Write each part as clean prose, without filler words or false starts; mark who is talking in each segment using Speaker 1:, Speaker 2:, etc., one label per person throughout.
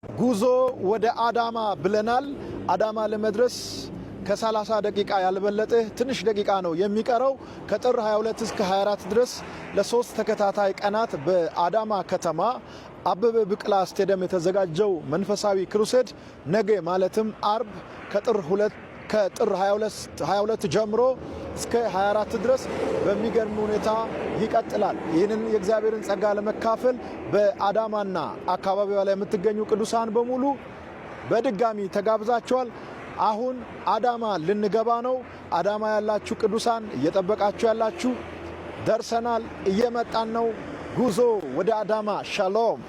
Speaker 1: ጉዞ ወደ አዳማ ብለናል። አዳማ ለመድረስ ከ30 ደቂቃ ያልበለጠ ትንሽ ደቂቃ ነው የሚቀረው። ከጥር 22 እስከ 24 ድረስ ለሶስት ተከታታይ ቀናት በአዳማ ከተማ አበበ ቢቂላ ስቴዲየም የተዘጋጀው መንፈሳዊ ክሩሴድ ነገ ማለትም አርብ ከጥር 22 ጀምሮ እስከ 24 ድረስ በሚገርም ሁኔታ ይቀጥላል። ይህንን የእግዚአብሔርን ጸጋ ለመካፈል በአዳማና አካባቢዋ ላይ የምትገኙ ቅዱሳን በሙሉ በድጋሚ ተጋብዛችኋል። አሁን አዳማ ልንገባ ነው። አዳማ ያላችሁ ቅዱሳን እየጠበቃችሁ ያላችሁ ደርሰናል፣ እየመጣን ነው። ጉዞ ወደ አዳማ። ሻሎም።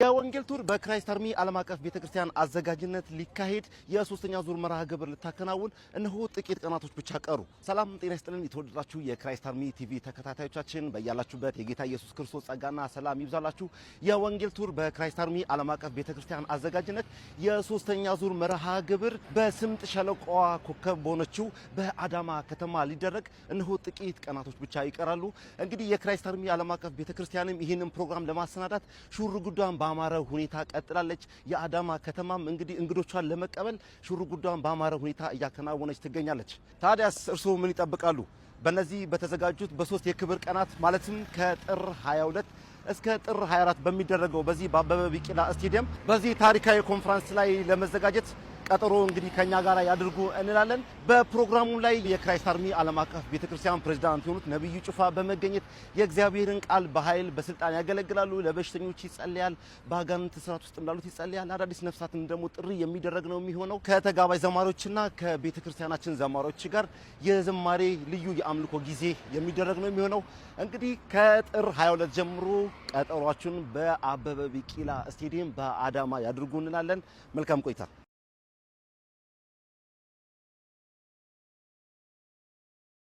Speaker 2: የወንጌል ቱር በክራይስት አርሚ ዓለም አቀፍ ቤተክርስቲያን አዘጋጅነት ሊካሄድ የሶስተኛ ዙር መርሃ ግብር ልታከናውን እነሆ ጥቂት ቀናቶች ብቻ ቀሩ። ሰላም ጤና ይስጥልን የተወደዳችሁ የክራይስት አርሚ ቲቪ ተከታታዮቻችን በያላችሁበት የጌታ ኢየሱስ ክርስቶስ ጸጋና ሰላም ይብዛላችሁ። የወንጌል ቱር በክራይስት አርሚ ዓለም አቀፍ ቤተክርስቲያን አዘጋጅነት የሶስተኛ ዙር መርሃ ግብር በስምጥ ሸለቆዋ ኮከብ በሆነችው በአዳማ ከተማ ሊደረግ እነሆ ጥቂት ቀናቶች ብቻ ይቀራሉ። እንግዲህ የክራይስት አርሚ ዓለም አቀፍ ቤተክርስቲያንም ይህንን ፕሮግራም ለማሰናዳት ሹር ጉዳን በአማረ ሁኔታ ቀጥላለች። የአዳማ ከተማም እንግዲህ እንግዶቿን ለመቀበል ሹር ጉዳን በአማረ ሁኔታ እያከናወነች ትገኛለች። ታዲያስ እርስዎ ምን ይጠብቃሉ? በእነዚህ በተዘጋጁት በሶስት የክብር ቀናት ማለትም ከጥር 22 እስከ ጥር 24 በሚደረገው በዚህ በአበበ ቢቂላ ስቴዲየም በዚህ ታሪካዊ ኮንፈረንስ ላይ ለመዘጋጀት ቀጠሮ እንግዲህ ከኛ ጋር ያድርጉ እንላለን። በፕሮግራሙ ላይ የክራይስት አርሚ ዓለም አቀፍ ቤተክርስቲያን ፕሬዝዳንት የሆኑት ነብዩ ጩፋ በመገኘት የእግዚአብሔርን ቃል በኃይል በስልጣን ያገለግላሉ። ለበሽተኞች ይጸልያል፣ በአጋንንት ስራት ውስጥ እንዳሉት ይጸልያል። አዳዲስ ነፍሳትን ደግሞ ጥሪ የሚደረግ ነው የሚሆነው። ከተጋባዥ ዘማሪዎችና ከቤተክርስቲያናችን ዘማሪዎች ጋር የዝማሬ ልዩ የአምልኮ ጊዜ የሚደረግ ነው የሚሆነው። እንግዲህ ከጥር 22 ጀምሮ ቀጠሯችሁን በአበበ ቢቂላ ስቴዲየም በአዳማ ያድርጉ እንላለን። መልካም ቆይታ።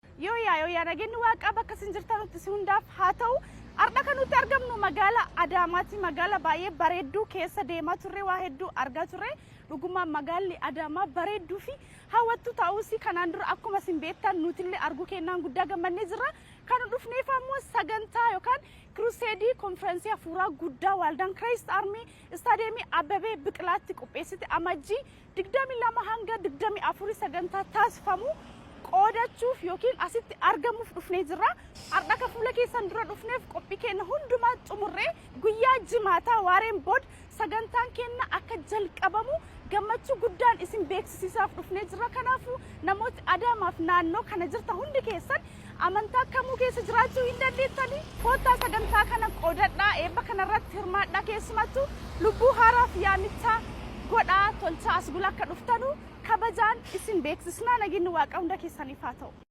Speaker 3: Yoo nageenya waaqaa bakka isin jirtanitti si hundaaf haa ta'u. Har'a kan nuti argamnu magaalaa Adaamaati. Magaalaa baay'ee bareedduu keessa deemaa turre, waa hedduu argaa turre. Dhugumaan magaalli Adaamaa bareedduu fi hawwattuu ta'uus kanaan dura akkuma isin beektan nutillee arguu kennaan guddaa gammannee jirra. Kan dhufneef ammoo sagantaa yookaan kiruseedii konferensii hafuuraa guddaa waaldaan Christ Army istaadiyeemii Abbabee Biqilaatti qopheessite amajjii 22 hanga 24 sagantaa taasifamu qoodachuuf yookiin asitti argamuuf dhufnee jirra. Har'a ka fuula keessan dura dhufneef qophii keenya hundumaa xumurree guyyaa jimaataa waareen booda sagantaan keenya akka jalqabamu gammachuu guddaan isin beeksisiisaaf dhufnee jirra. Kanaafuu namooti Adaamaaf naannoo kana jirta hundi keessan amantaa kamuu keessa jiraachuu hin dandeettanii koottaa sagantaa kana qoodadhaa, eebba kanarratti hirmaadhaa. Keessumattuu lubbuu haaraaf yaamichaa godhaa tolchaa as bula akka dhuftanu kabajaan isin beeksisnaa. Nageenya waaqa hunda keessaniif haa ta'u.